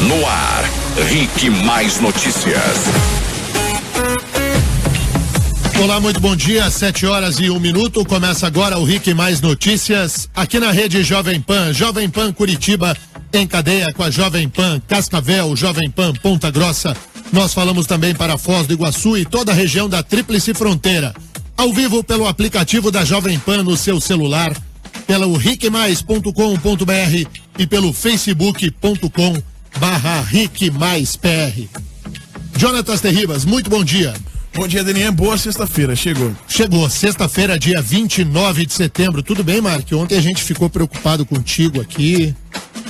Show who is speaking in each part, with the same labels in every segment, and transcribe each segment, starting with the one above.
Speaker 1: No ar, Rick Mais Notícias.
Speaker 2: Olá, muito bom dia, 7h01. Começa agora o Rick Mais Notícias, aqui na rede Jovem Pan Curitiba, em cadeia com a Jovem Pan Cascavel, Jovem Pan Ponta Grossa. Nós falamos também para Foz do Iguaçu e toda a região da Tríplice Fronteira. Ao vivo pelo aplicativo da Jovem Pan no seu celular, pelo rickmais.com.br e pelo facebook.com/rickmaispr. Jonatas Terribas, muito bom dia.
Speaker 3: Bom dia, Daniel. Boa sexta-feira. Chegou,
Speaker 2: sexta-feira, dia 29 de setembro. Tudo bem, Mark? Ontem a gente ficou preocupado contigo aqui.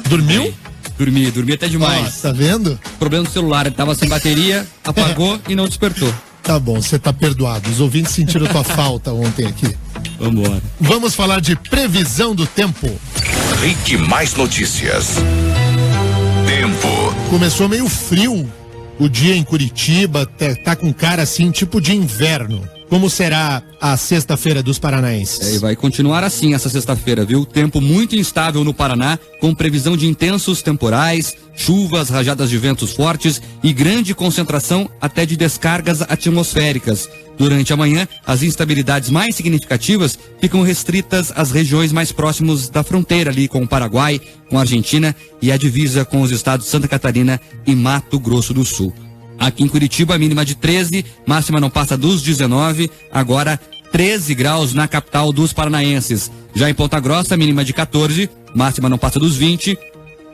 Speaker 2: Dormiu?
Speaker 4: Dormi até demais.
Speaker 2: Tá vendo?
Speaker 4: Problema do celular, ele tava sem bateria, apagou e não despertou.
Speaker 2: Tá bom, você tá perdoado. Os ouvintes sentiram tua falta ontem aqui.
Speaker 4: Vambora.
Speaker 2: Vamos falar de previsão do tempo.
Speaker 1: Rick Mais Notícias. Tempo.
Speaker 2: Começou meio frio o dia em Curitiba, tá com cara assim, tipo de inverno. Como será a sexta-feira dos paranaenses?
Speaker 4: E vai continuar assim essa sexta-feira, viu? Tempo muito instável no Paraná, com previsão de intensos temporais, chuvas, rajadas de ventos fortes e grande concentração até de descargas atmosféricas. Durante a manhã, as instabilidades mais significativas ficam restritas às regiões mais próximas da fronteira ali com o Paraguai, com a Argentina e a divisa com os estados de Santa Catarina e Mato Grosso do Sul. Aqui em Curitiba, a mínima de 13, máxima não passa dos 19, agora 13 graus na capital dos paranaenses. Já em Ponta Grossa, mínima de 14, máxima não passa dos 20,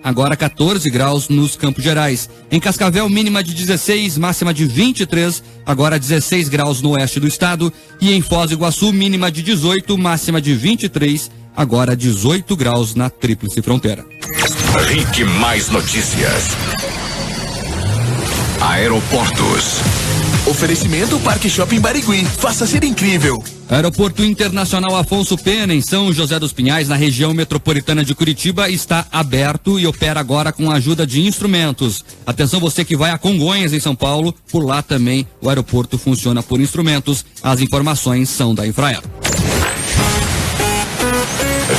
Speaker 4: agora 14 graus nos Campos Gerais. Em Cascavel, mínima de 16, máxima de 23, agora 16 graus no oeste do estado. E em Foz do Iguaçu, mínima de 18, máxima de 23, agora 18 graus na Tríplice Fronteira.
Speaker 1: Rick Mais Notícias. Aeroportos.
Speaker 3: Oferecimento Parque Shopping Barigui. Faça ser incrível.
Speaker 4: Aeroporto Internacional Afonso Pena, em São José dos Pinhais, na região metropolitana de Curitiba, está aberto e opera agora com a ajuda de instrumentos. Atenção você que vai a Congonhas, em São Paulo, por lá também o aeroporto funciona por instrumentos. As informações são da Infraero.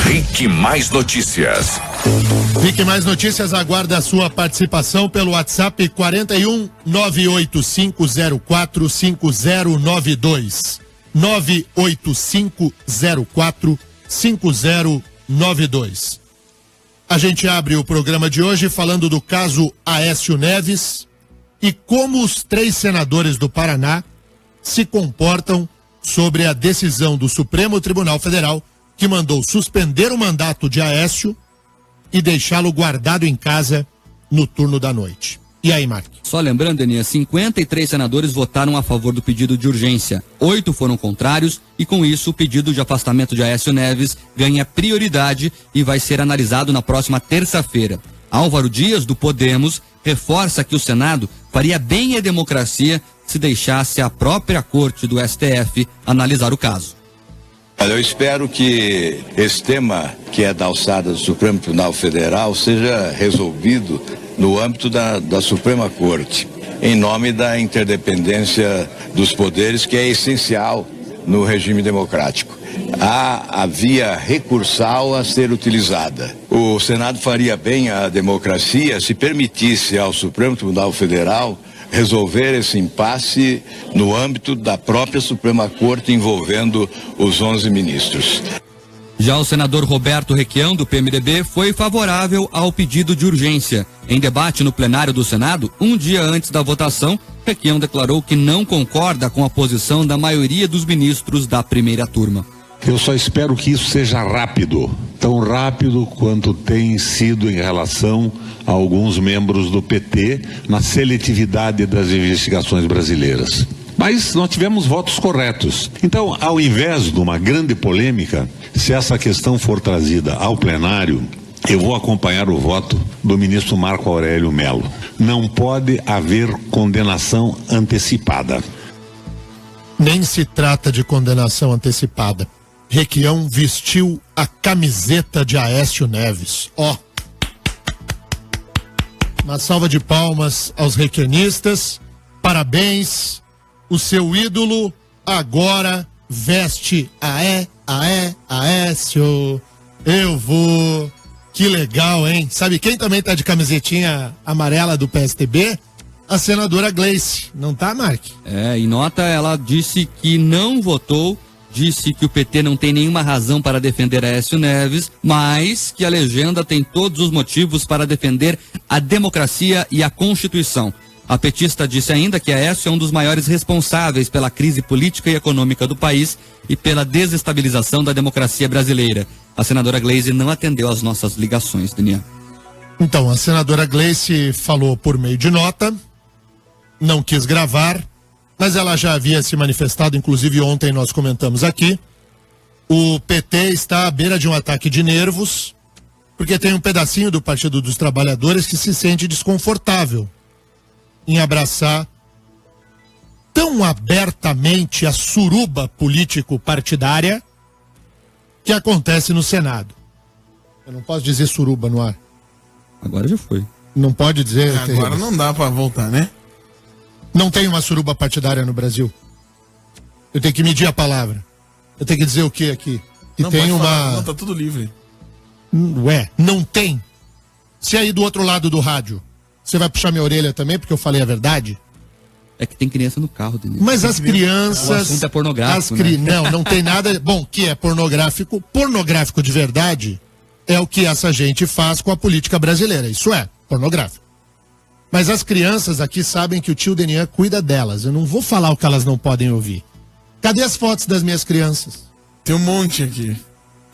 Speaker 1: Rick Mais Notícias.
Speaker 2: Rick Mais Notícias aguarda a sua participação pelo WhatsApp 41 98504 5092. 98504 5092. A gente abre o programa de hoje falando do caso Aécio Neves e como os 3 senadores do Paraná se comportam sobre a decisão do Supremo Tribunal Federal que mandou suspender o mandato de Aécio e deixá-lo guardado em casa no turno da noite. E aí, Mark?
Speaker 4: Só lembrando, Deninha, 53 senadores votaram a favor do pedido de urgência, 8 foram contrários e com isso o pedido de afastamento de Aécio Neves ganha prioridade e vai ser analisado na próxima terça-feira. Álvaro Dias, do Podemos, reforça que o Senado faria bem à democracia se deixasse a própria corte do STF analisar o caso.
Speaker 5: Eu espero que esse tema, que é da alçada do Supremo Tribunal Federal, seja resolvido no âmbito da Suprema Corte, em nome da interdependência dos poderes, que é essencial no regime democrático. Há a via recursal a ser utilizada. O Senado faria bem à democracia se permitisse ao Supremo Tribunal Federal resolver esse impasse no âmbito da própria Suprema Corte, envolvendo os 11 ministros.
Speaker 4: Já o senador Roberto Requião, do PMDB, foi favorável ao pedido de urgência. Em debate no plenário do Senado, um dia antes da votação, Requião declarou que não concorda com a posição da maioria dos ministros da primeira turma.
Speaker 6: Eu só espero que isso seja rápido, tão rápido quanto tem sido em relação a alguns membros do PT na seletividade das investigações brasileiras. Mas nós tivemos votos corretos. Então, ao invés de uma grande polêmica, se essa questão for trazida ao plenário, eu vou acompanhar o voto do ministro Marco Aurélio Mello. Não pode haver condenação antecipada.
Speaker 2: Nem se trata de condenação antecipada. Requião vestiu a camiseta de Aécio Neves. Uma salva de palmas aos requianistas. Parabéns. O seu ídolo agora veste Aécio. Eu vou Que legal, hein? Sabe quem também tá de camisetinha amarela do PSTB? A senadora Gleice. Não tá, Mark?
Speaker 4: Em nota ela disse que não votou, disse que o PT não tem nenhuma razão para defender Aécio Neves, mas que a legenda tem todos os motivos para defender a democracia e a Constituição. A petista disse ainda que Aécio é um dos maiores responsáveis pela crise política e econômica do país e pela desestabilização da democracia brasileira. A senadora Gleice não atendeu às nossas ligações, Daniel.
Speaker 2: Então, a senadora Gleice falou por meio de nota, não quis gravar, mas ela já havia se manifestado, inclusive ontem nós comentamos aqui. O PT está à beira de um ataque de nervos, porque tem um pedacinho do Partido dos Trabalhadores que se sente desconfortável em abraçar tão abertamente a suruba político-partidária que acontece no Senado. Eu não posso dizer suruba no ar.
Speaker 4: Agora já foi.
Speaker 2: Não pode dizer.
Speaker 7: Agora não dá pra voltar, né?
Speaker 2: Não tem uma suruba partidária no Brasil. Eu tenho que medir a palavra. Eu tenho que dizer o que aqui? Que
Speaker 7: não
Speaker 2: tem uma.
Speaker 7: Falar, não, tá tudo livre.
Speaker 2: Ué, não tem. Se aí do outro lado do rádio, você vai puxar minha orelha também, porque eu falei a verdade?
Speaker 4: É que tem criança no carro, Denise.
Speaker 2: Mas as crianças.
Speaker 4: O assunto é pornográfico, né?
Speaker 2: Não tem nada. Bom, que é pornográfico. Pornográfico de verdade é o que essa gente faz com a política brasileira. Isso é pornográfico. Mas as crianças aqui sabem que o tio Denian cuida delas. Eu não vou falar o que elas não podem ouvir. Cadê as fotos das minhas crianças?
Speaker 7: Tem um monte aqui.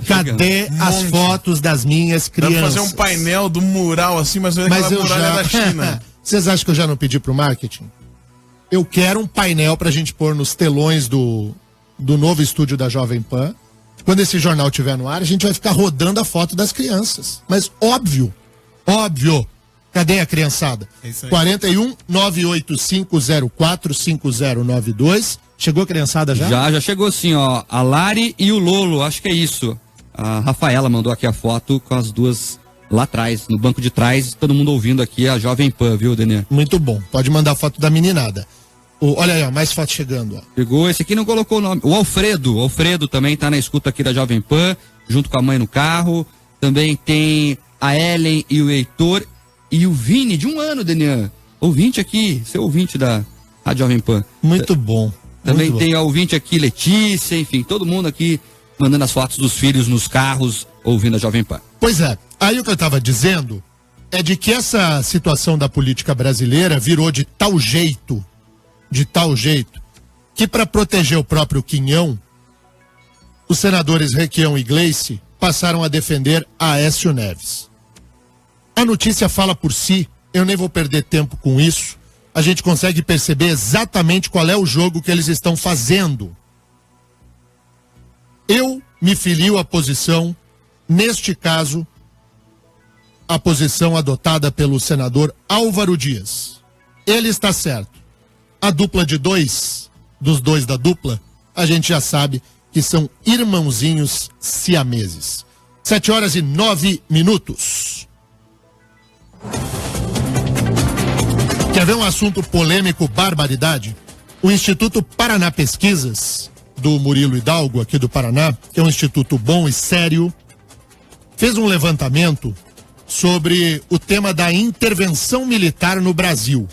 Speaker 2: Cadê as fotos das minhas crianças?
Speaker 7: Dá pra fazer um painel do mural assim, mas não é aquela muralha da China.
Speaker 2: Vocês acham que eu já não pedi pro marketing? Eu quero um painel pra gente pôr nos telões do novo estúdio da Jovem Pan. Quando esse jornal estiver no ar, a gente vai ficar rodando a foto das crianças. Mas óbvio. Cadê a criançada? 41 98504 5092. Chegou a criançada já?
Speaker 4: Já chegou sim, ó. A Lari e o Lolo, acho que é isso. A Rafaela mandou aqui a foto com as duas lá atrás, no banco de trás, todo mundo ouvindo aqui a Jovem Pan, viu, Daniel?
Speaker 2: Muito bom. Pode mandar a foto da meninada. Olha aí, ó, mais foto chegando, ó.
Speaker 4: Chegou, esse aqui não colocou o nome. O Alfredo também tá na escuta aqui da Jovem Pan, junto com a mãe no carro. Também tem a Ellen e o Heitor e o Vini, de 1 ano, Daniel. Ouvinte aqui, seu ouvinte da Jovem Pan.
Speaker 2: Muito bom.
Speaker 4: Também tem a ouvinte aqui, Letícia, enfim, todo mundo aqui mandando as fotos dos filhos nos carros, ouvindo a Jovem Pan.
Speaker 2: Pois é, aí o que eu estava dizendo é de que essa situação da política brasileira virou de tal jeito, que para proteger o próprio Quinhão, os senadores Requião e Gleice passaram a defender Aécio Neves. A notícia fala por si, eu nem vou perder tempo com isso. A gente consegue perceber exatamente qual é o jogo que eles estão fazendo. Eu me filio à posição, neste caso, a posição adotada pelo senador Álvaro Dias. Ele está certo. A dupla de dois, dos dois da dupla, a gente já sabe que são irmãozinhos siameses. 7h09. Quer ver um assunto polêmico, barbaridade? O Instituto Paraná Pesquisas, do Murilo Hidalgo, aqui do Paraná, que é um instituto bom e sério, fez um levantamento sobre o tema da intervenção militar no Brasil.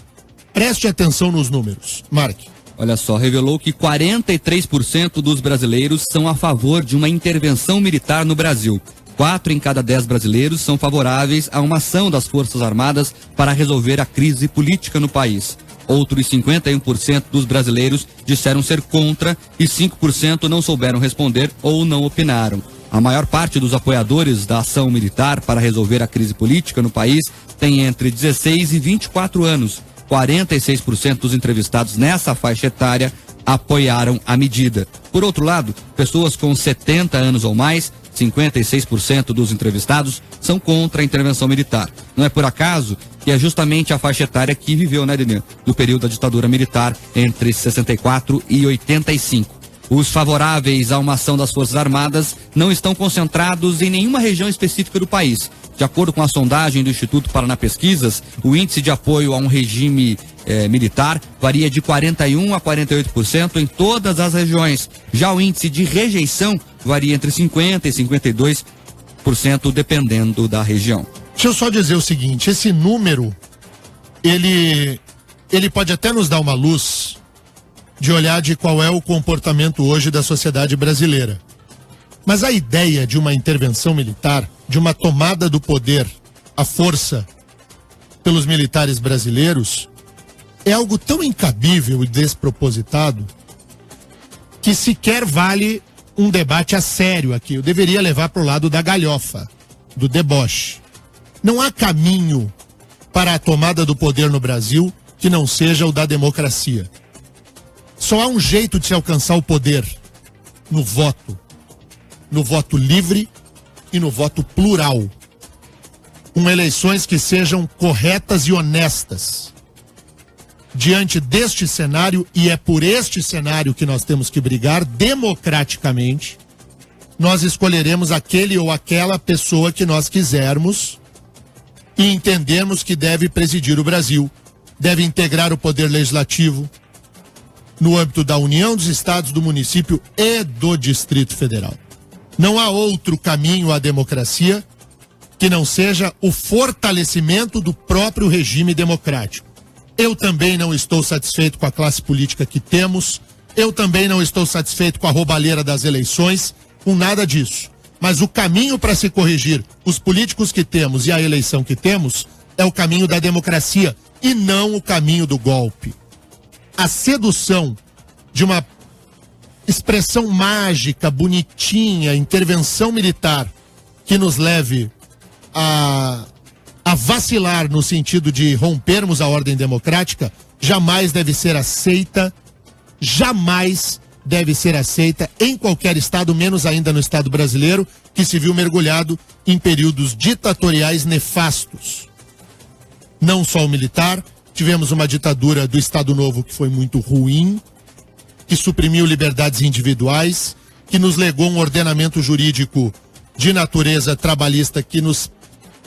Speaker 2: Preste atenção nos números. Mark.
Speaker 4: Olha só, revelou que 43% dos brasileiros são a favor de uma intervenção militar no Brasil. 4 em cada 10 brasileiros são favoráveis a uma ação das Forças Armadas para resolver a crise política no país. Outros 51% dos brasileiros disseram ser contra e 5% não souberam responder ou não opinaram. A maior parte dos apoiadores da ação militar para resolver a crise política no país tem entre 16 e 24 anos. 46% dos entrevistados nessa faixa etária apoiaram a medida. Por outro lado, pessoas com 70 anos ou mais, 56% dos entrevistados, são contra a intervenção militar. Não é por acaso que é justamente a faixa etária que viveu, né, Denê, no período da ditadura militar, entre 64 e 85. Os favoráveis a uma ação das Forças Armadas não estão concentrados em nenhuma região específica do país. De acordo com a sondagem do Instituto Paraná Pesquisas, o índice de apoio a um regime militar varia de 41% a 48% em todas as regiões. Já o índice de rejeição varia entre 50% e 52%. 20%, dependendo da região.
Speaker 2: Deixa eu só dizer o seguinte, esse número, ele pode até nos dar uma luz de olhar de qual é o comportamento hoje da sociedade brasileira. Mas a ideia de uma intervenção militar, de uma tomada do poder à força pelos militares brasileiros, é algo tão incabível e despropositado que sequer vale um debate a sério aqui. Eu deveria levar para o lado da galhofa, do deboche. Não há caminho para a tomada do poder no Brasil que não seja o da democracia. Só há um jeito de se alcançar o poder: no voto livre e no voto plural, com eleições que sejam corretas e honestas. Diante deste cenário, e é por este cenário que nós temos que brigar democraticamente, nós escolheremos aquele ou aquela pessoa que nós quisermos e entendemos que deve presidir o Brasil, deve integrar o poder legislativo no âmbito da União, dos Estados, do município e do Distrito Federal. Não há outro caminho à democracia que não seja o fortalecimento do próprio regime democrático. Eu também não estou satisfeito com a classe política que temos, eu também não estou satisfeito com a roubalheira das eleições, com nada disso. Mas o caminho para se corrigir os políticos que temos e a eleição que temos é o caminho da democracia e não o caminho do golpe. A sedução de uma expressão mágica, bonitinha, intervenção militar que nos leve a vacilar no sentido de rompermos a ordem democrática, jamais deve ser aceita em qualquer estado, menos ainda no estado brasileiro, que se viu mergulhado em períodos ditatoriais nefastos. Não só o militar, tivemos uma ditadura do Estado Novo que foi muito ruim, que suprimiu liberdades individuais, que nos legou um ordenamento jurídico de natureza trabalhista que nos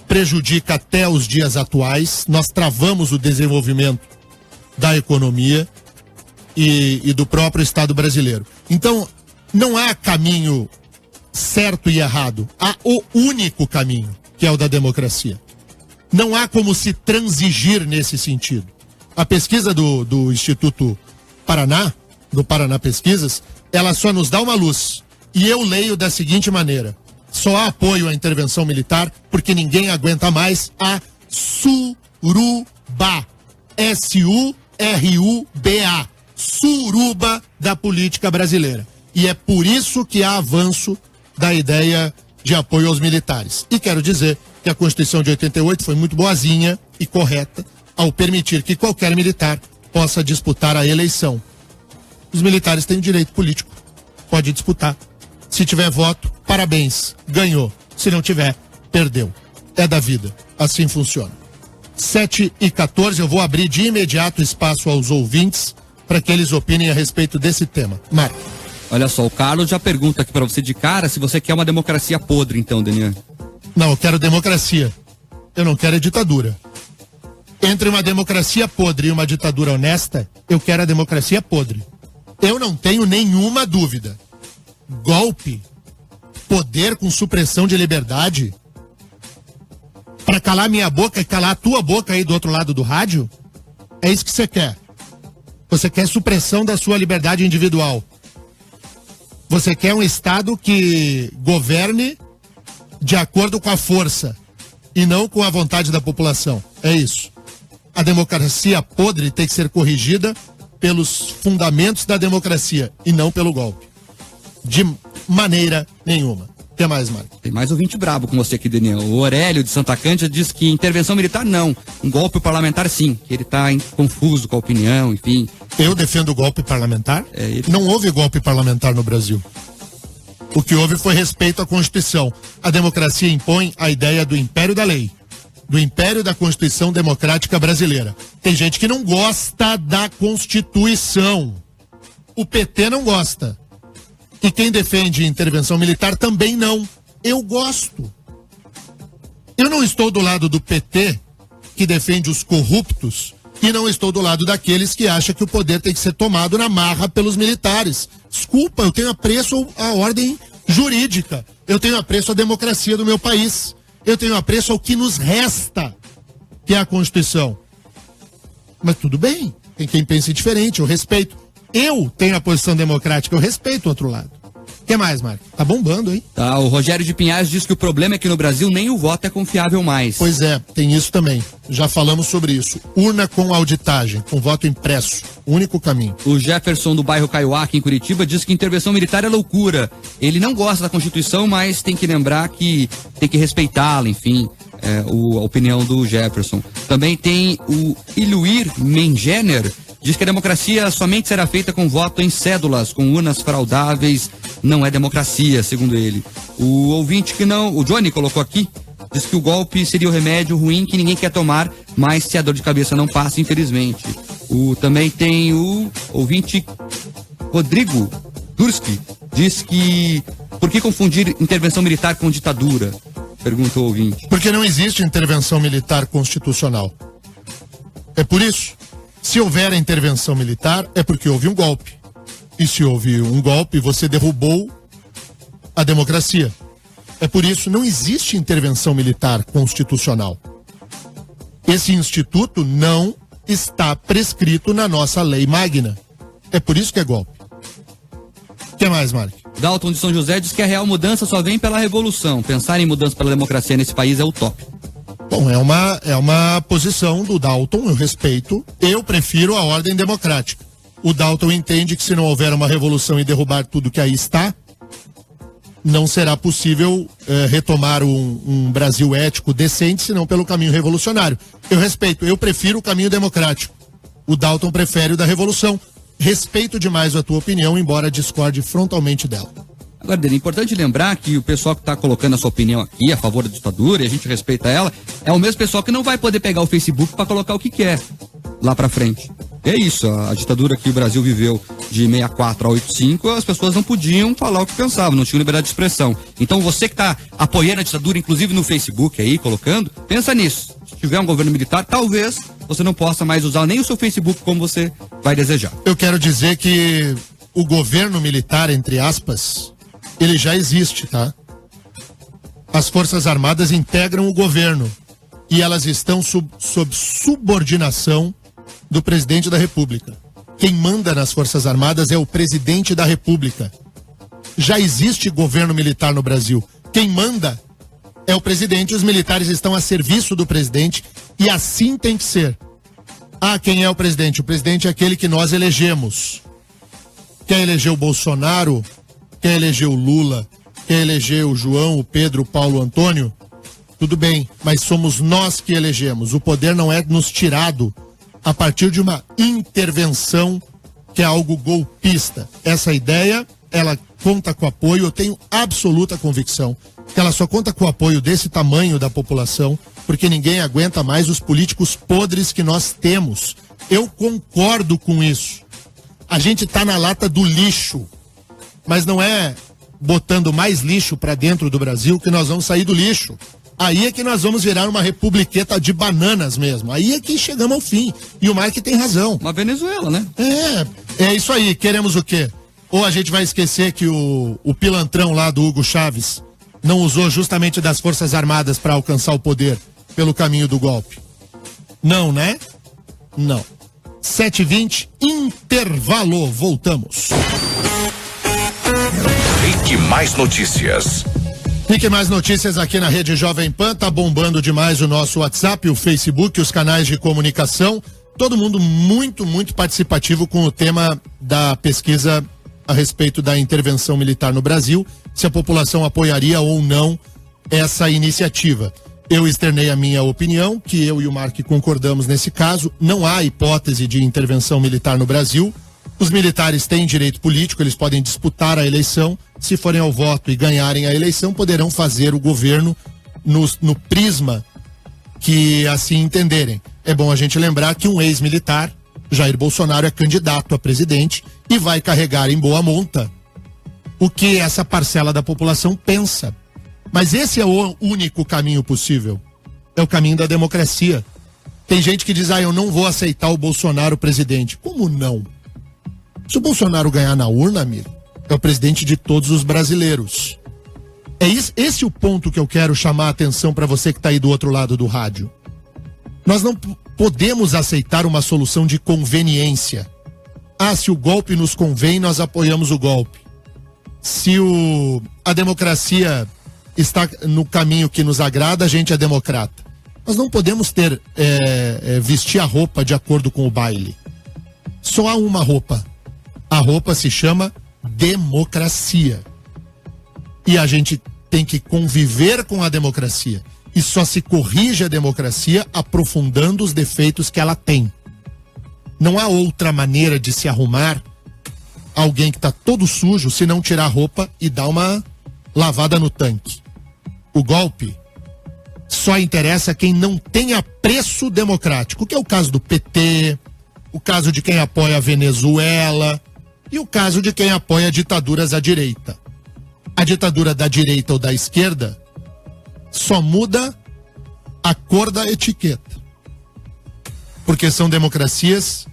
Speaker 2: prejudica até os dias atuais. Nós travamos o desenvolvimento da economia e do próprio Estado brasileiro. Então, não há caminho certo e errado. Há o único caminho, que é o da democracia. Não há como se transigir nesse sentido. A pesquisa do Instituto Paraná, do Paraná Pesquisas, ela só nos dá uma luz. E eu leio da seguinte maneira: só há apoio à intervenção militar porque ninguém aguenta mais a suruba. S-U-R-U-B-A. Suruba da política brasileira. E é por isso que há avanço da ideia de apoio aos militares. E quero dizer que a Constituição de 88 foi muito boazinha e correta ao permitir que qualquer militar possa disputar a eleição. Os militares têm direito político, pode disputar. Se tiver voto, parabéns, ganhou. Se não tiver, perdeu. É da vida, assim funciona. 7h14, eu vou abrir de imediato espaço aos ouvintes para que eles opinem a respeito desse tema. Marco.
Speaker 4: Olha só, o Carlos já pergunta aqui para você de cara se você quer uma democracia podre, então, Daniel.
Speaker 2: Não, eu quero democracia. Eu não quero ditadura. Entre uma democracia podre e uma ditadura honesta, eu quero a democracia podre. Eu não tenho nenhuma dúvida. Golpe, poder com supressão de liberdade, para calar minha boca e calar a tua boca aí do outro lado do rádio, é isso que você quer. Você quer supressão da sua liberdade individual. Você quer um Estado que governe de acordo com a força e não com a vontade da população. É isso. A democracia podre tem que ser corrigida pelos fundamentos da democracia e não pelo golpe. De maneira nenhuma. O que mais, Marco?
Speaker 4: Tem mais ouvinte brabo com você aqui, Daniel. O Aurélio de Santa Cândida diz que intervenção militar não, um golpe parlamentar sim, que ele está confuso com a opinião, enfim.
Speaker 2: Eu defendo o golpe parlamentar? Não houve golpe parlamentar no Brasil. O que houve foi respeito à Constituição. A democracia impõe a ideia do império da lei, do império da Constituição Democrática Brasileira. Tem gente que não gosta da Constituição. O PT não gosta. E quem defende intervenção militar também não. Eu gosto. Eu não estou do lado do PT, que defende os corruptos, e não estou do lado daqueles que acham que o poder tem que ser tomado na marra pelos militares. Desculpa, eu tenho apreço à ordem jurídica. Eu tenho apreço à democracia do meu país. Eu tenho apreço ao que nos resta, que é a Constituição. Mas tudo bem, tem quem pense diferente, eu respeito. Eu tenho a posição democrática, eu respeito o outro lado. O que mais, Marco? Tá bombando, hein?
Speaker 4: Tá, o Rogério de Pinhais diz que o problema é que no Brasil nem o voto é confiável mais.
Speaker 2: Pois é, tem isso também. Já falamos sobre isso. Urna com auditagem, com voto impresso. Único caminho.
Speaker 4: O Jefferson do bairro Kaiowá, aqui em Curitiba, diz que intervenção militar é loucura. Ele não gosta da Constituição, mas tem que lembrar que tem que respeitá-la, enfim. A opinião do Jefferson. Também tem o Iluir Mengener, diz que a democracia somente será feita com voto em cédulas, com urnas fraudáveis, não é democracia, segundo ele. O ouvinte que não, o Johnny colocou aqui, diz que o golpe seria o remédio ruim que ninguém quer tomar, mas se a dor de cabeça não passa, infelizmente. Também tem o ouvinte Rodrigo Durski, diz que por que confundir intervenção militar com ditadura? Pergunta o ouvinte.
Speaker 2: Porque não existe intervenção militar constitucional. É por isso. Se houver a intervenção militar, é porque houve um golpe. E se houve um golpe, você derrubou a democracia. É por isso, não existe intervenção militar constitucional. Esse instituto não está prescrito na nossa lei magna. É por isso que é golpe. O que mais, Mark?
Speaker 4: Dalton de São José diz que a real mudança só vem pela revolução. Pensar em mudança pela democracia nesse país é utópico.
Speaker 2: Bom, é uma posição do Dalton, eu respeito. Eu prefiro a ordem democrática. O Dalton entende que se não houver uma revolução e derrubar tudo que aí está, não será possível retomar um Brasil ético decente, senão pelo caminho revolucionário. Eu respeito, eu prefiro o caminho democrático. O Dalton prefere o da revolução. Respeito demais a tua opinião, embora discorde frontalmente dela.
Speaker 4: Agora, Dele, é importante lembrar que o pessoal que está colocando a sua opinião aqui a favor da ditadura, e a gente respeita ela, é o mesmo pessoal que não vai poder pegar o Facebook para colocar o que quer lá para frente. É isso, a ditadura que o Brasil viveu de 64 a 85, as pessoas não podiam falar o que pensavam, não tinham liberdade de expressão. Então você que está apoiando a ditadura, inclusive no Facebook aí, colocando, pensa nisso. Se tiver um governo militar, talvez você não possa mais usar nem o seu Facebook como você vai desejar.
Speaker 2: Eu quero dizer que o governo militar, entre aspas, ele já existe, tá? As Forças Armadas integram o governo e elas estão sob subordinação do presidente da República. Quem manda nas Forças Armadas é o presidente da República. Já existe governo militar no Brasil. Quem manda é o presidente, os militares estão a serviço do presidente e assim tem que ser. Ah, quem é o presidente? O presidente é aquele que nós elegemos. Quer eleger o Bolsonaro? Quer eleger o Lula? Quer eleger o João, o Pedro, o Paulo, o Antônio? Tudo bem, mas somos nós que elegemos. O poder não é nos tirado a partir de uma intervenção que é algo golpista. Essa ideia, ela conta com apoio, eu tenho absoluta convicção que ela só conta com o apoio desse tamanho da população, porque ninguém aguenta mais os políticos podres que nós temos. Eu concordo com isso. A gente tá na lata do lixo, mas não é botando mais lixo para dentro do Brasil que nós vamos sair do lixo. Aí é que nós vamos virar uma republiqueta de bananas mesmo. Aí é que chegamos ao fim. E o Mike tem razão.
Speaker 4: Uma Venezuela, né?
Speaker 2: É isso aí. Queremos o quê? Ou a gente vai esquecer que o pilantrão lá do Hugo Chávez não usou justamente das Forças Armadas para alcançar o poder pelo caminho do golpe? Não, né? Não. 7h20, intervalo. Voltamos.
Speaker 1: Rick Mais Notícias.
Speaker 2: Fique mais notícias aqui na Rede Jovem Pan, tá bombando demais o nosso WhatsApp, o Facebook, os canais de comunicação, todo mundo muito, muito participativo com o tema da pesquisa a respeito da intervenção militar no Brasil, se a população apoiaria ou não essa iniciativa. Eu externei a minha opinião, que eu e o Mark concordamos nesse caso, não há hipótese de intervenção militar no Brasil. Os militares têm direito político, eles podem disputar a eleição. Se forem ao voto e ganharem a eleição, poderão fazer o governo no prisma que assim entenderem. É bom a gente lembrar que um ex-militar, Jair Bolsonaro, é candidato a presidente e vai carregar em boa monta o que essa parcela da população pensa. Mas esse é o único caminho possível. É o caminho da democracia. Tem gente que diz, eu não vou aceitar o Bolsonaro presidente. Como não? Se o Bolsonaro ganhar na urna, amigo, é o presidente de todos os brasileiros. Esse o ponto que eu quero chamar a atenção para você que está aí do outro lado do rádio. Nós não podemos aceitar uma solução de conveniência. Se o golpe nos convém, nós apoiamos o golpe. Se a democracia está no caminho que nos agrada, a gente é democrata. Nós não podemos vestir a roupa de acordo com o baile. Só há uma roupa. A roupa se chama democracia. E a gente tem que conviver com a democracia. E só se corrige a democracia aprofundando os defeitos que ela tem. Não há outra maneira de se arrumar alguém que está todo sujo se não tirar a roupa e dar uma lavada no tanque. O golpe só interessa quem não tem apreço democrático, que é o caso do PT, o caso de quem apoia a Venezuela e o caso de quem apoia ditaduras à direita. A ditadura da direita ou da esquerda só muda a cor da etiqueta. Porque são democracias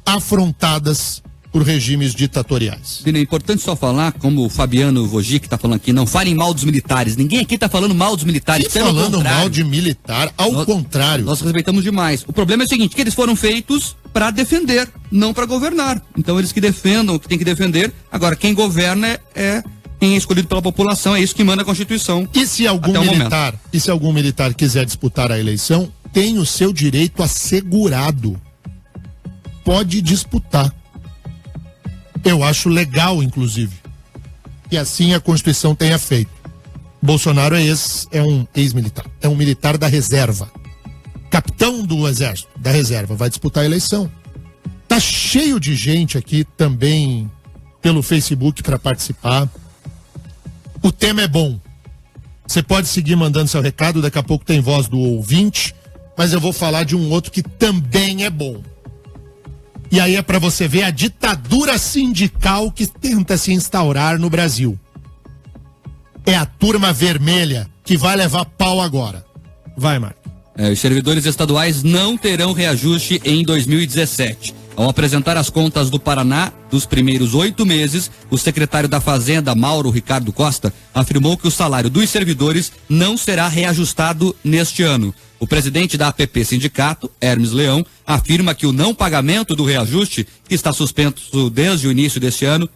Speaker 2: afrontadas por regimes ditatoriais.
Speaker 4: É importante só falar, como o Fabiano Vogic está falando aqui, não falem mal dos militares. Ninguém aqui está falando mal dos militares.
Speaker 2: E falando mal de militar, ao contrário.
Speaker 4: Nós respeitamos demais. O problema é o seguinte, que eles foram feitos para defender, não para governar. Então eles que defendam o que tem que defender. Agora, quem governa é quem é escolhido pela população, é isso que manda a Constituição.
Speaker 2: E se algum militar quiser disputar a eleição, tem o seu direito assegurado. Pode disputar. Eu acho legal, inclusive, que assim a Constituição tenha feito. Bolsonaro é um ex-militar, é um militar da reserva. Capitão do Exército, da reserva, vai disputar a eleição. Tá cheio de gente aqui também pelo Facebook para participar. O tema é bom. Você pode seguir mandando seu recado, daqui a pouco tem voz do ouvinte, mas eu vou falar de um outro que também é bom. E aí é para você ver a ditadura sindical que tenta se instaurar no Brasil. É a turma vermelha que vai levar pau agora. Vai, Marcos.
Speaker 4: Os servidores estaduais não terão reajuste em 2017. Ao apresentar as contas do Paraná dos primeiros 8 meses, o secretário da Fazenda, Mauro Ricardo Costa, afirmou que o salário dos servidores não será reajustado neste ano. O presidente da APP Sindicato, Hermes Leão, afirma que o não pagamento do reajuste, que está suspenso desde o início deste ano,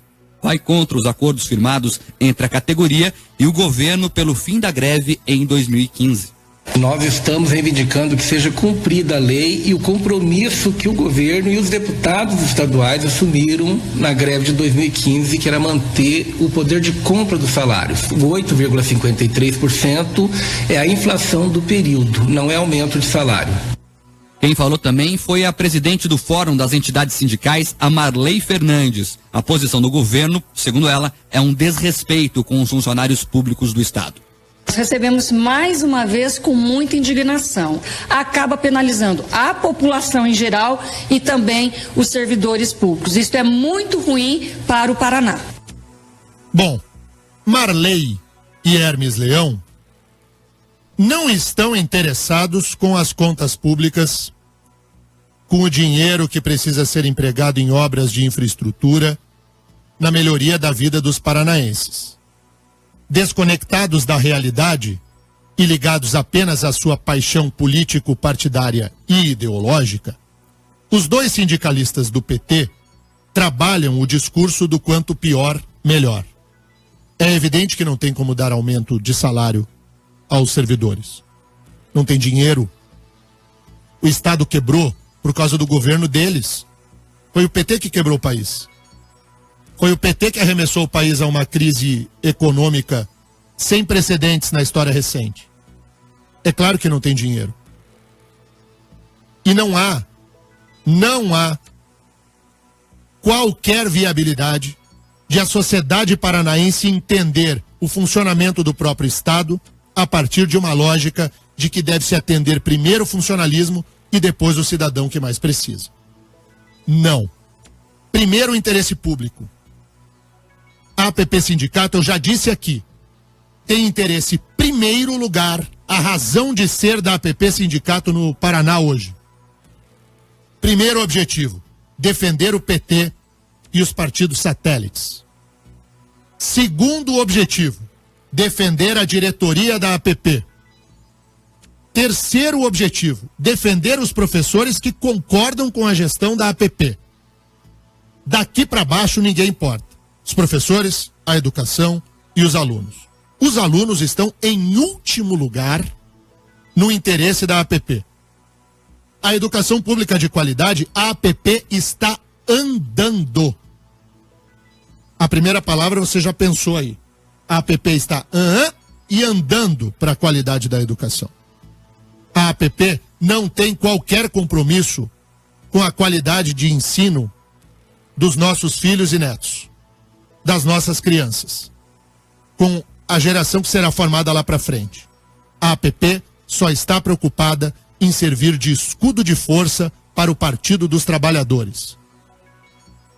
Speaker 4: vai contra os acordos firmados entre a categoria e o governo pelo fim da greve em 2015.
Speaker 8: Nós estamos reivindicando que seja cumprida a lei e o compromisso que o governo e os deputados estaduais assumiram na greve de 2015, que era manter o poder de compra dos salários. 8,53% é a inflação do período, não é aumento de salário.
Speaker 4: Quem falou também foi a presidente do Fórum das Entidades Sindicais, a Marley Fernandes. A posição do governo, segundo ela, é um desrespeito com os funcionários públicos do Estado.
Speaker 9: Nós recebemos mais uma vez com muita indignação. Acaba penalizando a população em geral e também os servidores públicos. Isso é muito ruim para o Paraná.
Speaker 2: Bom, Marley e Hermes Leão não estão interessados com as contas públicas, com o dinheiro que precisa ser empregado em obras de infraestrutura, na melhoria da vida dos paranaenses. Desconectados da realidade e ligados apenas à sua paixão político-partidária e ideológica, os dois sindicalistas do PT trabalham o discurso do quanto pior, melhor. É evidente que não tem como dar aumento de salário aos servidores. Não tem dinheiro. O Estado quebrou por causa do governo deles. Foi o PT que quebrou o país. Foi o PT que arremessou o país a uma crise econômica sem precedentes na história recente. É claro que não tem dinheiro. E não há qualquer viabilidade de a sociedade paranaense entender o funcionamento do próprio Estado a partir de uma lógica de que deve se atender primeiro o funcionalismo e depois o cidadão que mais precisa. Não. Primeiro o interesse público. A APP Sindicato, eu já disse aqui, tem interesse primeiro lugar, a razão de ser da APP Sindicato no Paraná hoje. Primeiro objetivo, defender o PT e os partidos satélites. Segundo objetivo, defender a diretoria da APP. Terceiro objetivo, defender os professores que concordam com a gestão da APP. Daqui para baixo ninguém importa. Os professores, a educação e os alunos. Os alunos estão em último lugar no interesse da APP. A educação pública de qualidade, a APP está andando. A primeira palavra você já pensou aí. A APP está e andando para a qualidade da educação. A APP não tem qualquer compromisso com a qualidade de ensino dos nossos filhos e netos, das nossas crianças, com a geração que será formada lá para frente. A APP só está preocupada em servir de escudo de força para o Partido dos Trabalhadores.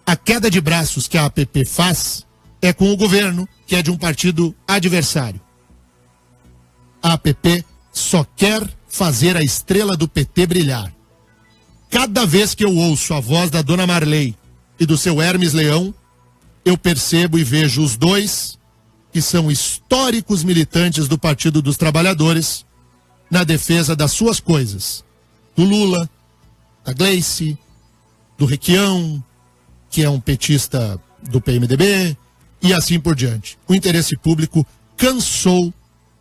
Speaker 2: A queda de braços que a APP faz é com o governo, que é de um partido adversário. A APP só quer fazer a estrela do PT brilhar. Cada vez que eu ouço a voz da dona Marley e do seu Hermes Leão, eu percebo e vejo os dois, que são históricos militantes do Partido dos Trabalhadores, na defesa das suas coisas. Do Lula, da Gleice, do Requião, que é um petista do PMDB, e assim por diante. O interesse público cansou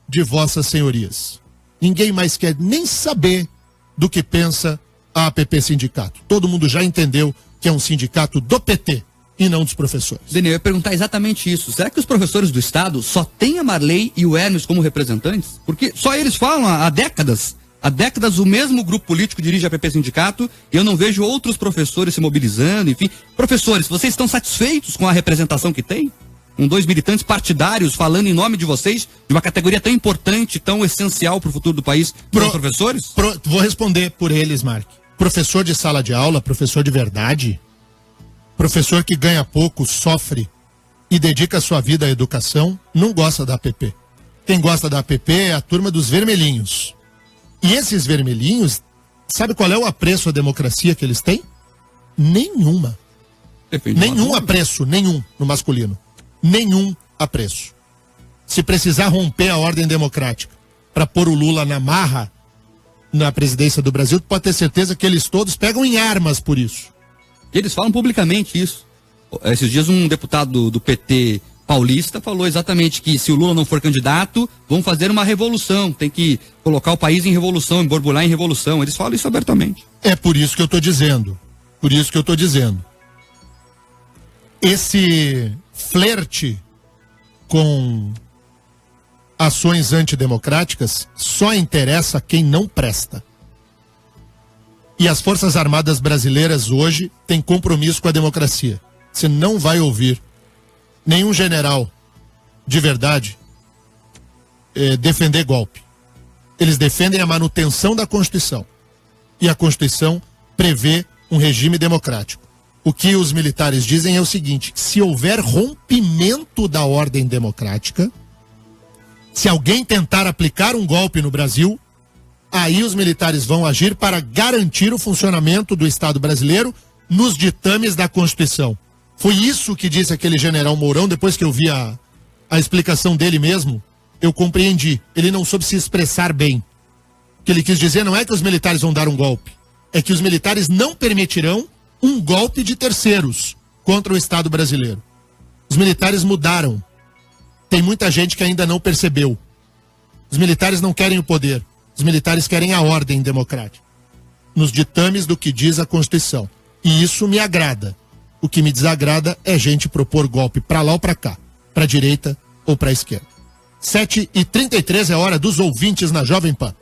Speaker 2: de vossas senhorias. Ninguém mais quer nem saber do que pensa a APP Sindicato. Todo mundo já entendeu que é um sindicato do PT e não dos professores.
Speaker 4: Daniel, eu ia perguntar exatamente isso. Será que os professores do Estado só têm a Marley e o Hermes como representantes? Porque só eles falam há décadas. Há décadas o mesmo grupo político dirige a APP Sindicato e eu não vejo outros professores se mobilizando, enfim. Professores, vocês estão satisfeitos com a representação que tem? Com dois militantes partidários falando em nome de vocês, de uma categoria tão importante, tão essencial para o futuro do país, como os professores?
Speaker 2: Vou responder por eles, Mark. Professor de sala de aula, professor de verdade, professor que ganha pouco, sofre e dedica sua vida à educação, não gosta da APP. Quem gosta da APP é a turma dos vermelhinhos. E esses vermelhinhos, sabe qual é o apreço à democracia que eles têm? Nenhuma. Nenhum apreço, nenhum no masculino. Nenhum apreço. Se precisar romper a ordem democrática para pôr o Lula na marra na presidência do Brasil, pode ter certeza que eles todos pegam em armas por isso.
Speaker 4: Eles falam publicamente isso. Esses dias um deputado do PT paulista falou exatamente que se o Lula não for candidato, vão fazer uma revolução, tem que colocar o país em revolução, em borbulhar em revolução. Eles falam isso abertamente.
Speaker 2: É por isso que eu estou dizendo. Por isso que eu estou dizendo. Esse flerte com ações antidemocráticas só interessa a quem não presta. E as Forças Armadas brasileiras hoje têm compromisso com a democracia. Você não vai ouvir nenhum general de verdade defender golpe. Eles defendem a manutenção da Constituição. E a Constituição prevê um regime democrático. O que os militares dizem é o seguinte: se houver rompimento da ordem democrática, se alguém tentar aplicar um golpe no Brasil, aí os militares vão agir para garantir o funcionamento do Estado brasileiro nos ditames da Constituição. Foi isso que disse aquele general Mourão. Depois que eu vi a explicação dele mesmo, eu compreendi. Ele não soube se expressar bem. O que ele quis dizer não é que os militares vão dar um golpe, é que os militares não permitirão um golpe de terceiros contra o Estado brasileiro. Os militares mudaram. Tem muita gente que ainda não percebeu. Os militares não querem o poder. Os militares querem a ordem democrática, nos ditames do que diz a Constituição. E isso me agrada. O que me desagrada é gente propor golpe para lá ou para cá, para a direita ou para a esquerda. 7h33 é hora dos ouvintes na Jovem Pan.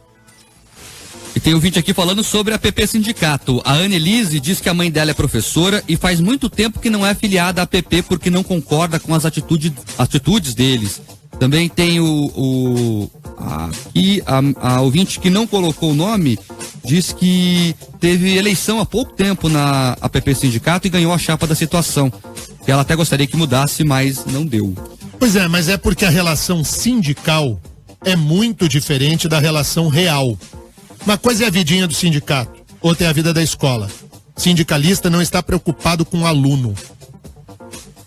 Speaker 4: E tem ouvinte aqui falando sobre a APP Sindicato. A Annelise diz que a mãe dela é professora e faz muito tempo que não é afiliada à APP porque não concorda com as atitudes deles. Também tem a ouvinte que não colocou o nome, diz que teve eleição há pouco tempo na APP Sindicato e ganhou a chapa da situação. Ela até gostaria que mudasse, mas não deu.
Speaker 2: Pois é, mas é porque a relação sindical é muito diferente da relação real. Uma coisa é a vidinha do sindicato, outra é a vida da escola. Sindicalista não está preocupado com o aluno.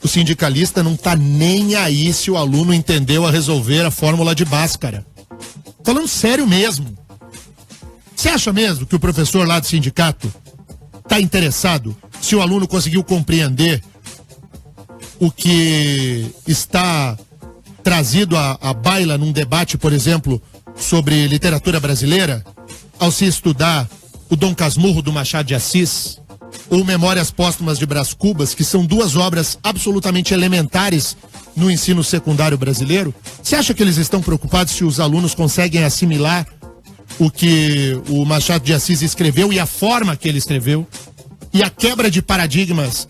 Speaker 2: O sindicalista não tá nem aí se o aluno entendeu a resolver a fórmula de Bhaskara. Falando sério mesmo. Você acha mesmo que o professor lá do sindicato tá interessado se o aluno conseguiu compreender o que está trazido à baila num debate, por exemplo, sobre literatura brasileira, ao se estudar o Dom Casmurro do Machado de Assis ou Memórias Póstumas de Brás Cubas, que são duas obras absolutamente elementares no ensino secundário brasileiro? Você acha que eles estão preocupados se os alunos conseguem assimilar o que o Machado de Assis escreveu e a forma que ele escreveu e a quebra de paradigmas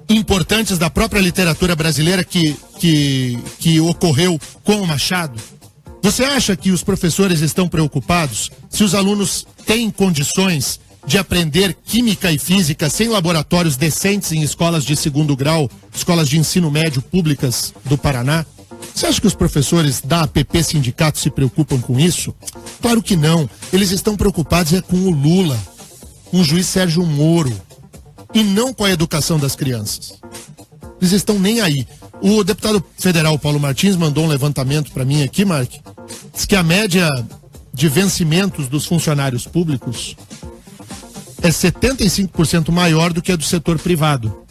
Speaker 2: importantes da própria literatura brasileira que ocorreu com o Machado? Você acha que os professores estão preocupados se os alunos têm condições de aprender química e física sem laboratórios decentes em escolas de segundo grau, escolas de ensino médio públicas do Paraná? Você acha que os professores da APP Sindicato se preocupam com isso? Claro que não. Eles estão preocupados com o Lula, com o juiz Sérgio Moro, e não com a educação das crianças. Eles estão nem aí. O deputado federal Paulo Martins mandou um levantamento para mim aqui, Mark. Diz que a média de vencimentos dos funcionários públicos é 75% maior do que a do setor privado.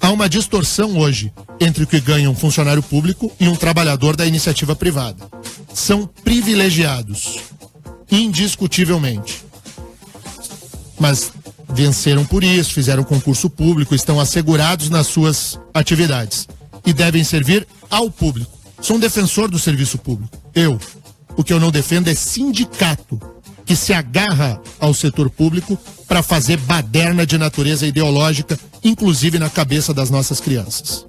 Speaker 2: Há uma distorção hoje entre o que ganha um funcionário público e um trabalhador da iniciativa privada. São privilegiados, indiscutivelmente. Mas venceram por isso, fizeram concurso público, estão assegurados nas suas atividades e devem servir ao público. Sou um defensor do serviço público. O que eu não defendo é sindicato que se agarra ao setor público para fazer baderna de natureza ideológica, inclusive na cabeça das nossas crianças.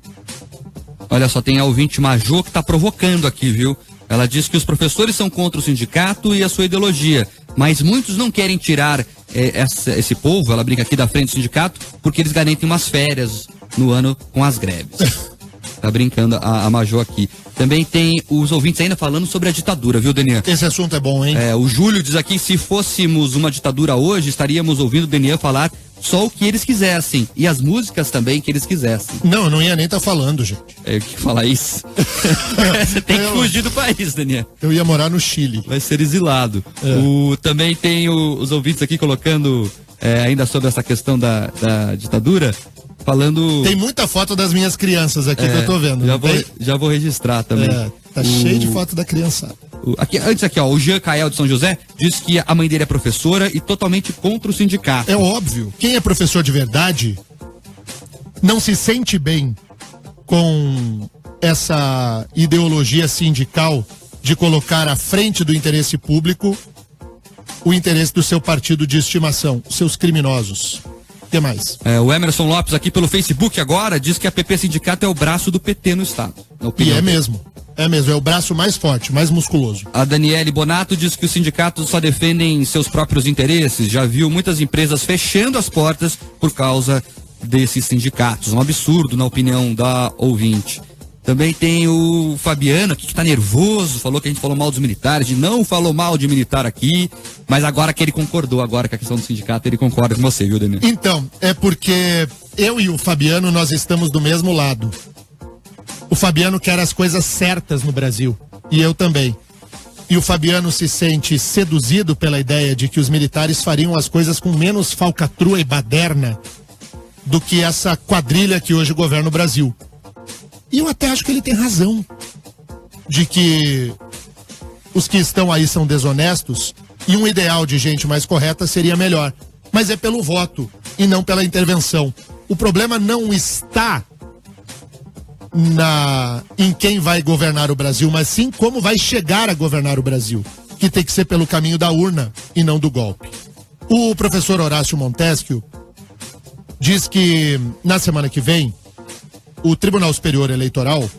Speaker 4: Olha só, tem a ouvinte Majô que está provocando aqui, viu? Ela diz que os professores são contra o sindicato e a sua ideologia, mas muitos não querem tirar esse povo, ela brinca aqui da frente do sindicato, porque eles garantem umas férias no ano com as greves. Tá brincando a Majô aqui. Também tem os ouvintes ainda falando sobre a ditadura, viu, Denian?
Speaker 2: Esse assunto é bom, hein?
Speaker 4: O Júlio diz aqui, se fôssemos uma ditadura hoje, estaríamos ouvindo o Denian falar só o que eles quisessem. E as músicas também que eles quisessem.
Speaker 2: Não, eu não ia nem estar falando, gente.
Speaker 4: Eu que falar isso. Você tem que fugir do país, Denian.
Speaker 2: Eu ia morar no Chile.
Speaker 4: Vai ser exilado. Também tem os ouvintes aqui colocando ainda sobre essa questão da ditadura. Falando...
Speaker 2: Tem muita foto das minhas crianças aqui que eu tô vendo.
Speaker 4: Já vou registrar também.
Speaker 2: Tá cheio de foto da criançada.
Speaker 4: Antes aqui, ó, o Jean Cael de São José diz que a mãe dele é professora e totalmente contra o sindicato.
Speaker 2: É óbvio. Quem é professor de verdade não se sente bem com essa ideologia sindical de colocar à frente do interesse público o interesse do seu partido de estimação, os seus criminosos. O que mais?
Speaker 4: O Emerson Lopes aqui pelo Facebook agora diz que a PP Sindicato é o braço do PT no estado.
Speaker 2: E é mesmo. É o braço mais forte, mais musculoso.
Speaker 4: A Daniele Bonato diz que os sindicatos só defendem seus próprios interesses. Já viu muitas empresas fechando as portas por causa desses sindicatos. Um absurdo, na opinião da ouvinte. Também tem o Fabiano aqui que tá nervoso, falou que a gente falou mal dos militares, não falou mal de militar aqui, mas agora que ele concordou, agora com a questão do sindicato, ele concorda com você, viu, Daniel?
Speaker 2: Então, é porque eu e o Fabiano, nós estamos do mesmo lado. O Fabiano quer as coisas certas no Brasil, e eu também. E o Fabiano se sente seduzido pela ideia de que os militares fariam as coisas com menos falcatrua e baderna do que essa quadrilha que hoje governa o Brasil. E eu até acho que ele tem razão, de que os que estão aí são desonestos e um ideal de gente mais correta seria melhor. Mas é pelo voto e não pela intervenção. O problema não está em quem vai governar o Brasil, mas sim como vai chegar a governar o Brasil, que tem que ser pelo caminho da urna e não do golpe. O professor Horácio Montesquieu diz que na semana que vem o Tribunal Superior Eleitoral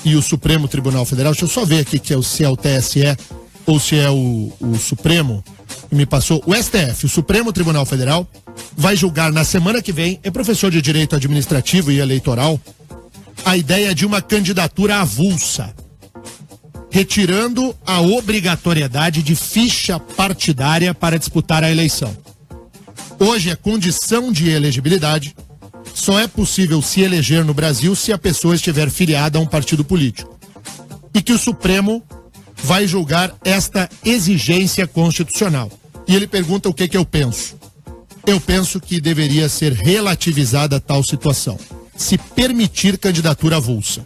Speaker 2: e o Supremo Tribunal Federal, deixa eu só ver aqui se é o TSE ou se é o Supremo, que me passou, o STF, o Supremo Tribunal Federal, vai julgar na semana que vem, é professor de Direito Administrativo e Eleitoral, a ideia de uma candidatura avulsa, retirando a obrigatoriedade de ficha partidária para disputar a eleição. Hoje é condição de elegibilidade só é possível se eleger no Brasil se a pessoa estiver filiada a um partido político. E que o Supremo vai julgar esta exigência constitucional. E ele pergunta o que eu penso. Eu penso que deveria ser relativizada tal situação. Se permitir candidatura avulsa.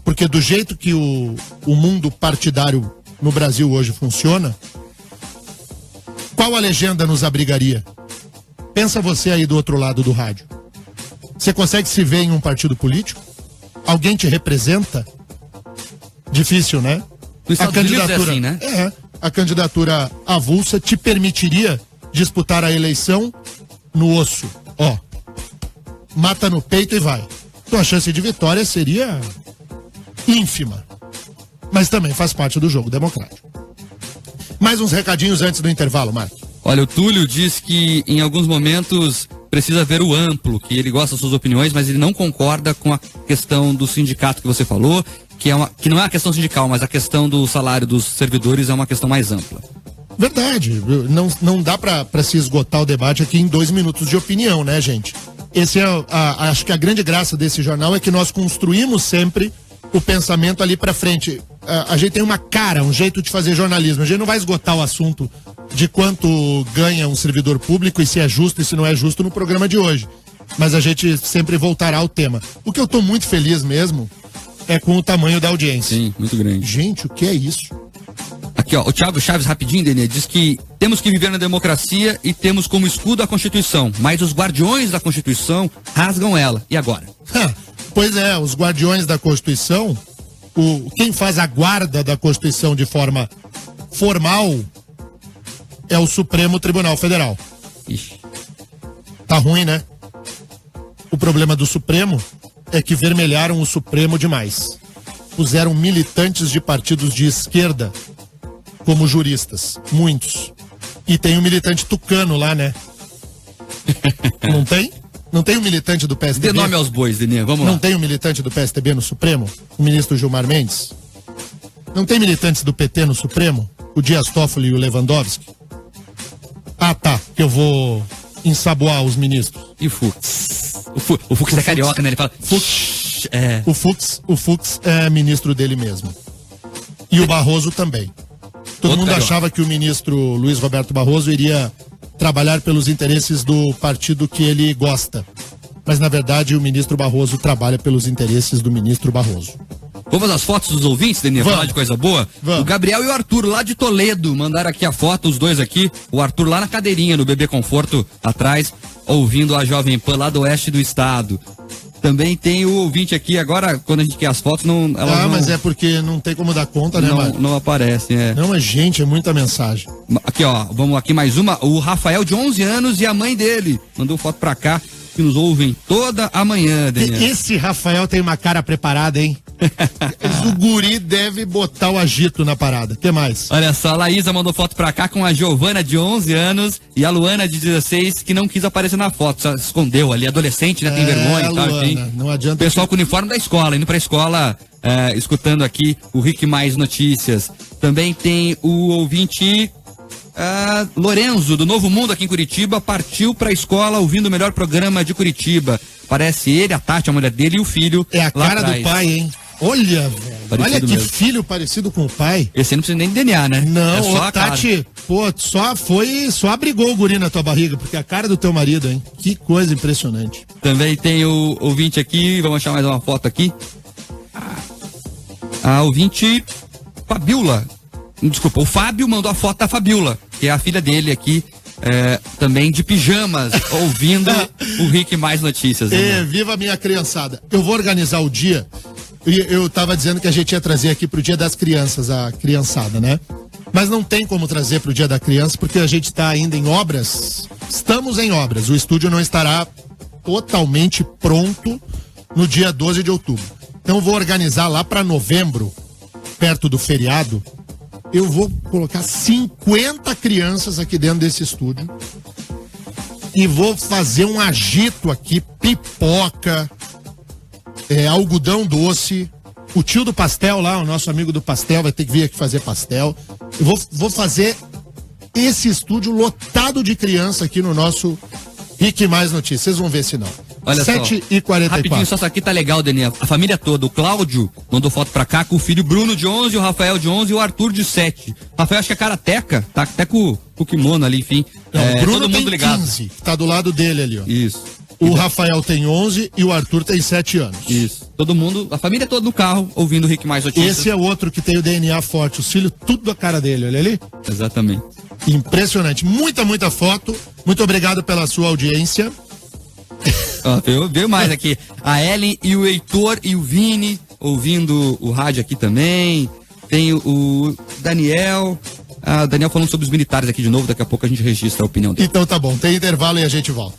Speaker 2: Porque do jeito que o mundo partidário no Brasil hoje funciona, qual a legenda nos abrigaria? Pensa você aí do outro lado do rádio. Você consegue se ver em um partido político? Alguém te representa? Difícil, né?
Speaker 4: A candidatura, assim, né?
Speaker 2: A candidatura avulsa te permitiria disputar a eleição no osso. Ó, mata no peito e vai. Então a chance de vitória seria ínfima. Mas também faz parte do jogo democrático. Mais uns recadinhos antes do intervalo, Marcos.
Speaker 4: Olha, o Túlio diz que em alguns momentos precisa ver o amplo, que ele gosta das suas opiniões, mas ele não concorda com a questão do sindicato que você falou, que não é a questão sindical, mas a questão do salário dos servidores é uma questão mais ampla.
Speaker 2: Verdade, não dá pra se esgotar o debate aqui em 2 minutos de opinião, né, gente? Esse acho que a grande graça desse jornal é que nós construímos sempre o pensamento ali pra frente. A gente tem uma cara, um jeito de fazer jornalismo. A gente não vai esgotar o assunto de quanto ganha um servidor público e se é justo e se não é justo no programa de hoje. Mas a gente sempre voltará ao tema. O que eu tô muito feliz mesmo é com o tamanho da audiência.
Speaker 4: Sim, muito grande.
Speaker 2: Gente, o que é isso?
Speaker 4: Aqui, ó, o Thiago Chaves, rapidinho, Denê, diz que temos que viver na democracia e temos como escudo a Constituição, mas os guardiões da Constituição rasgam ela. E agora?
Speaker 2: Pois é, os guardiões da Constituição, quem faz a guarda da Constituição de forma formal é o Supremo Tribunal Federal.
Speaker 4: Ixi.
Speaker 2: Tá ruim, né? O problema do Supremo é que vermelharam o Supremo demais. Puseram militantes de partidos de esquerda como juristas. Muitos. E tem um militante tucano lá, né? Não tem? Não tem um militante do PSDB?
Speaker 4: Dê nome aos bois, Denê, vamos lá.
Speaker 2: Não tem um militante do PSDB no Supremo? O ministro Gilmar Mendes? Não tem militantes do PT no Supremo? O Dias Toffoli e o Lewandowski? Ah, tá, que eu vou ensaboar os ministros.
Speaker 4: E o Fux? O Fux é carioca, né? Ele fala...
Speaker 2: Fux. É. O Fux é ministro dele mesmo. E o Barroso também. Todo mundo achava que o ministro Luiz Roberto Barroso iria trabalhar pelos interesses do partido que ele gosta. Mas, na verdade, o ministro Barroso trabalha pelos interesses do ministro Barroso.
Speaker 4: Vamos às fotos dos ouvintes, Denê? Falar de coisa boa? Vamos. O Gabriel e o Arthur, lá de Toledo, mandaram aqui a foto, os dois aqui. O Arthur lá na cadeirinha, no Bebê Conforto, atrás, ouvindo a Jovem Pan lá do oeste do estado. Também tem o ouvinte aqui, agora, quando a gente quer as fotos, não...
Speaker 2: mas é porque não tem como dar conta, né, Mário?
Speaker 4: Não aparece, é.
Speaker 2: Não, mas, gente, é muita mensagem.
Speaker 4: Aqui, ó, vamos aqui mais uma. O Rafael, de 11 anos, e a mãe dele mandou foto pra cá, que nos ouvem toda a manhã, Daniel.
Speaker 2: Esse Rafael tem uma cara preparada, hein? O guri deve botar o agito na parada. O que mais?
Speaker 4: Olha só, a Laísa mandou foto pra cá com a Giovana, de 11 anos, e a Luana, de 16, que não quis aparecer na foto, só escondeu ali, adolescente, né? Tem vergonha e tal,
Speaker 2: Luana,
Speaker 4: enfim.
Speaker 2: Não adianta.
Speaker 4: Pessoal com o uniforme da escola, indo pra escola, escutando aqui o Rick Mais Notícias. Também tem o ouvinte... Lorenzo, do Novo Mundo aqui em Curitiba, partiu pra escola ouvindo o melhor programa de Curitiba. Parece ele, a Tati, a mulher dele e o filho.
Speaker 2: É a cara do pai, hein? Olha, velho. Olha que mesmo. Filho parecido com o pai.
Speaker 4: Esse aí não precisa nem de DNA, né?
Speaker 2: Não,
Speaker 4: é só
Speaker 2: Tati, pô, só abrigou o guri na tua barriga, porque a cara do teu marido, hein? Que coisa impressionante.
Speaker 4: Também tem o ouvinte aqui, vamos achar mais uma foto aqui. A ouvinte Fabiola. Desculpa, o Fábio mandou a foto da Fabiola, que é a filha dele aqui, também de pijamas, ouvindo o Rick Mais Notícias. Né?
Speaker 2: Viva a minha criançada. Eu vou organizar o dia. Eu tava dizendo que a gente ia trazer aqui pro Dia das Crianças, a criançada, né? Mas não tem como trazer pro Dia da Criança, porque a gente tá ainda em obras. Estamos em obras. O estúdio não estará totalmente pronto no dia 12 de outubro. Então eu vou organizar lá para novembro, perto do feriado. Eu vou colocar 50 crianças aqui dentro desse estúdio e vou fazer um agito aqui, pipoca, algodão doce. O tio do pastel lá, o nosso amigo do pastel, vai ter que vir aqui fazer pastel. Eu vou fazer esse estúdio lotado de criança aqui no nosso Rick Mais Notícias. Vocês vão ver se não.
Speaker 4: Olha
Speaker 2: 7h44.
Speaker 4: Rapidinho, só isso aqui tá legal, Daniel. A família toda. O Cláudio mandou foto pra cá com o filho Bruno de 11, o Rafael de 11 e o Arthur de 7. Rafael acho que é karateca, tá até com o kimono ali, enfim.
Speaker 2: Não, o Bruno
Speaker 4: todo mundo
Speaker 2: tem
Speaker 4: ligado.
Speaker 2: 15, tá do lado dele ali, ó.
Speaker 4: Isso.
Speaker 2: O Rafael tem 11 e o Arthur tem 7 anos.
Speaker 4: Isso. Todo mundo, a família toda no carro, ouvindo o Rick Mais Notícias.
Speaker 2: Esse é outro que tem o DNA forte. Os filhos, tudo a cara dele, olha ali.
Speaker 4: Exatamente.
Speaker 2: Impressionante. Muita foto. Muito obrigado pela sua audiência.
Speaker 4: Ó, veio mais aqui. A Ellen e o Heitor e o Vini ouvindo o rádio aqui também. Tem o Daniel. O Daniel falando sobre os militares aqui de novo. Daqui a pouco a gente registra a opinião dele.
Speaker 2: Então tá bom. Tem intervalo e a gente volta.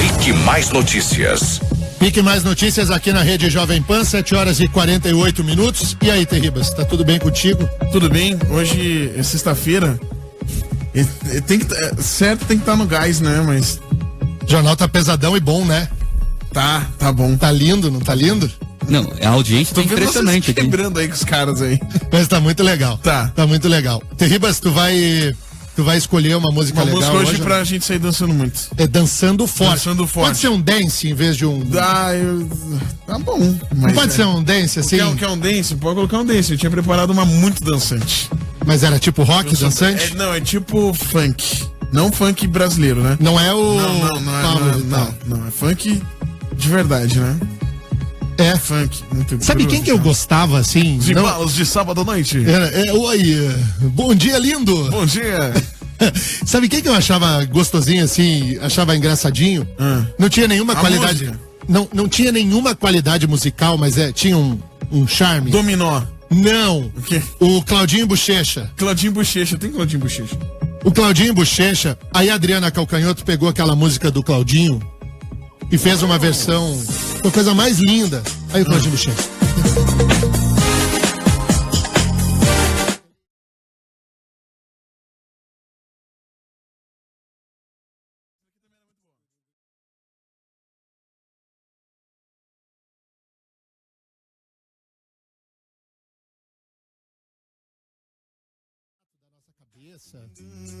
Speaker 1: Rick Mais Notícias.
Speaker 2: Fique mais notícias aqui na Rede Jovem Pan, 7h48. E aí, Terribas, tá tudo bem contigo?
Speaker 7: Tudo bem, hoje é sexta-feira. Tem que certo, tem que estar no gás, né? Mas.
Speaker 2: O jornal tá pesadão e bom, né?
Speaker 7: Tá bom.
Speaker 2: Tá lindo, não tá lindo?
Speaker 4: Não, a audiência tá impressionante aqui.
Speaker 7: Quebrando aí com os caras aí.
Speaker 2: Mas tá muito legal.
Speaker 7: Tá
Speaker 2: muito legal. Terribas, tu vai escolher uma música legal
Speaker 7: música hoje pra gente sair dançando muito.
Speaker 2: É dançando forte.
Speaker 7: Dançando forte.
Speaker 2: Pode ser um dance em vez de um...
Speaker 7: Tá bom.
Speaker 2: Não pode ser um dance assim?
Speaker 7: Quer um dance? Pode colocar um dance. Eu tinha preparado uma muito dançante.
Speaker 2: Mas era tipo rock dançante?
Speaker 7: Não, é tipo funk. Não funk brasileiro, né?
Speaker 2: Não é o...
Speaker 7: Não, é funk de verdade, né?
Speaker 2: É.
Speaker 7: Funk. Muito
Speaker 2: Sabe quem que eu gostava, assim?
Speaker 7: Os embalos de sábado à noite.
Speaker 2: Oi, bom dia, lindo.
Speaker 7: Bom dia.
Speaker 2: Sabe quem que eu achava gostosinho, assim, achava engraçadinho? Não tinha nenhuma qualidade. Não tinha nenhuma qualidade musical, mas tinha um charme.
Speaker 7: Dominó.
Speaker 2: Não.
Speaker 7: O quê?
Speaker 2: O Claudinho Bochecha.
Speaker 7: Claudinho Bochecha, tem Claudinho Bochecha.
Speaker 2: O Claudinho Bochecha, aí a Adriana Calcanhoto pegou aquela música do Claudinho e fez uma versão, uma coisa mais linda. Aí o Claudinho Bochecha.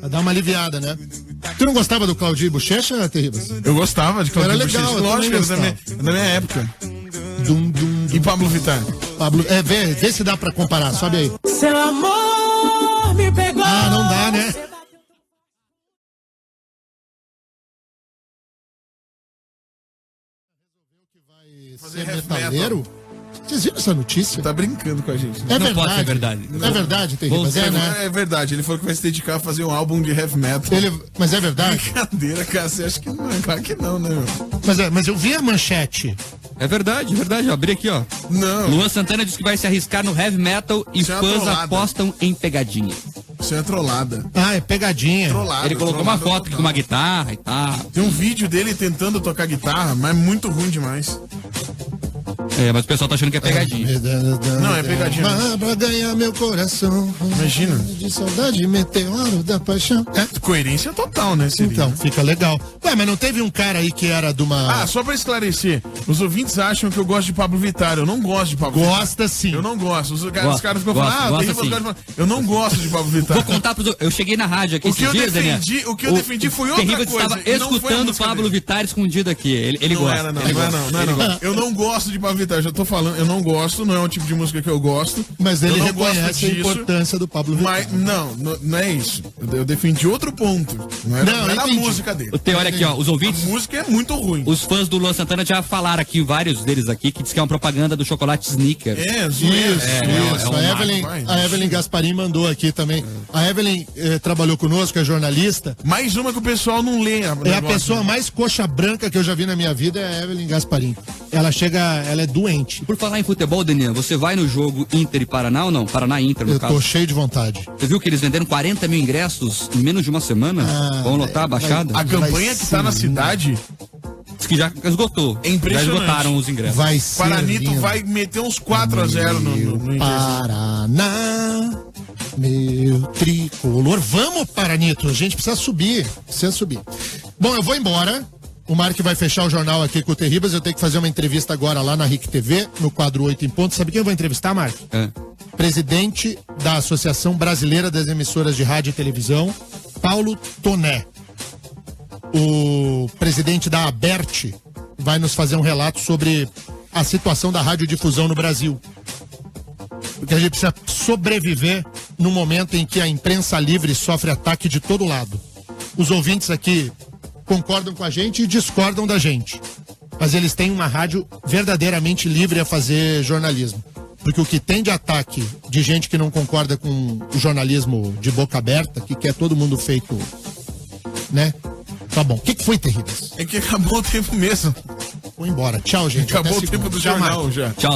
Speaker 2: Vai dar uma aliviada, né? Tu não gostava do Claudinho Bochecha, Terribas?
Speaker 7: Eu gostava de Claudinho Bochecha.
Speaker 2: Era legal,
Speaker 7: lógico, era da minha época. E Pablo Vittar?
Speaker 2: Vê se dá pra comparar, sobe aí.
Speaker 10: Seu amor me pegou.
Speaker 2: Ah, não dá, né? Vai ser metaleiro? Vocês viram essa notícia?
Speaker 7: Você tá brincando com a gente.
Speaker 2: É
Speaker 4: não
Speaker 2: verdade.
Speaker 4: pode ser verdade.
Speaker 2: É verdade, Terribas, né?
Speaker 7: É verdade, ele falou que vai se dedicar a fazer um álbum de heavy metal.
Speaker 2: Mas é verdade?
Speaker 7: Brincadeira, cara, você acha que não é? Claro que não, né, meu?
Speaker 2: Mas eu vi a manchete.
Speaker 4: É verdade. Eu abri aqui, ó.
Speaker 7: Não.
Speaker 4: Luan Santana diz que vai se arriscar no heavy metal e
Speaker 7: Isso é
Speaker 4: fãs
Speaker 7: trollada.
Speaker 4: apostam em pegadinha.
Speaker 7: Isso é trollada.
Speaker 2: Ah, é pegadinha.
Speaker 7: Trollada.
Speaker 4: Ele colocou uma foto aqui com uma guitarra e tal.
Speaker 7: Tem um vídeo dele tentando tocar guitarra, mas muito ruim demais.
Speaker 4: Mas o pessoal tá achando que é pegadinha.
Speaker 7: Não, é pegadinha.
Speaker 2: Pra ganhar meu coração.
Speaker 7: Imagina.
Speaker 2: De saudade, meteoro da paixão.
Speaker 7: Coerência total, né, seria?
Speaker 2: Então, fica legal. Ué, mas não teve um cara aí que era de uma...
Speaker 7: Ah, só pra esclarecer, os ouvintes acham que eu gosto de Pablo Vittar. Eu não gosto de Pablo Vittar.
Speaker 2: Gosta sim.
Speaker 7: Eu não gosto. Os caras ficam falando, eu não gosto de Pablo Vittar.
Speaker 4: Vou contar pros... Eu cheguei na rádio aqui esses dias, Daniel.
Speaker 7: O que eu defendi foi outra
Speaker 4: Terribas
Speaker 7: coisa.
Speaker 4: estava escutando Pablo Vittar escondido aqui. Ele
Speaker 7: não
Speaker 4: gosta.
Speaker 7: Era, não, não. Eu não gosto de Pablo Vittar, já tô falando, eu não gosto, não é um tipo de música que eu gosto.
Speaker 2: Mas ele reconhece a importância do Pablo Vittar.
Speaker 7: Mas não é isso. Eu defendi outro ponto. Não era a música dele.
Speaker 4: O Teor aqui, ó, os ouvintes.
Speaker 7: A música é muito ruim.
Speaker 4: Os fãs do Luan Santana já falaram aqui, vários deles aqui, que diz que é uma propaganda do chocolate Snickers.
Speaker 2: Isso. A Evelyn Gasparim mandou aqui também. A Evelyn trabalhou conosco, é jornalista.
Speaker 7: Mais uma que o pessoal não lê.
Speaker 2: É a pessoa mais coxa branca que eu já vi na minha vida, é a Evelyn Gasparim. Ela é doente.
Speaker 4: Por falar em futebol, Daniel, você vai no jogo Inter e Paraná ou não? Paraná e Inter, no caso.
Speaker 2: Eu tô cheio de vontade.
Speaker 4: Você viu que eles venderam 40 mil ingressos em menos de uma semana? Vão lotar a Baixada?
Speaker 7: A campanha que tá na cidade...
Speaker 4: Diz que já esgotou.
Speaker 7: É impressionante.
Speaker 4: Já esgotaram os ingressos.
Speaker 2: Vai ser
Speaker 7: Paranito
Speaker 2: lindo.
Speaker 7: Vai meter uns 4-0 no
Speaker 2: Paraná, meu tricolor. Vamos, Paranito. A gente precisa subir. Bom, eu vou embora. O Mark vai fechar o jornal aqui com o Terribas. Eu tenho que fazer uma entrevista agora lá na RIC TV, no quadro 8 em ponto. Sabe quem eu vou entrevistar, Mark? Presidente da Associação Brasileira das Emissoras de Rádio e Televisão, Paulo Toné. o presidente da Aberte vai nos fazer um relato sobre a situação da radiodifusão no Brasil. Porque a gente precisa sobreviver no momento em que a imprensa livre sofre ataque de todo lado. Os ouvintes aqui concordam com a gente e discordam da gente. Mas eles têm uma rádio verdadeiramente livre a fazer jornalismo. Porque o que tem de ataque de gente que não concorda com o jornalismo de boca aberta, que quer todo mundo feito, né? Tá bom. O que foi, Terríveis?
Speaker 7: É que acabou o tempo mesmo.
Speaker 2: Vou embora. Tchau, gente.
Speaker 7: Acabou
Speaker 2: Até
Speaker 7: o tempo
Speaker 2: segunda.
Speaker 7: do
Speaker 2: Tchau,
Speaker 7: jornal
Speaker 2: Marcos.
Speaker 7: já.
Speaker 4: Tchau.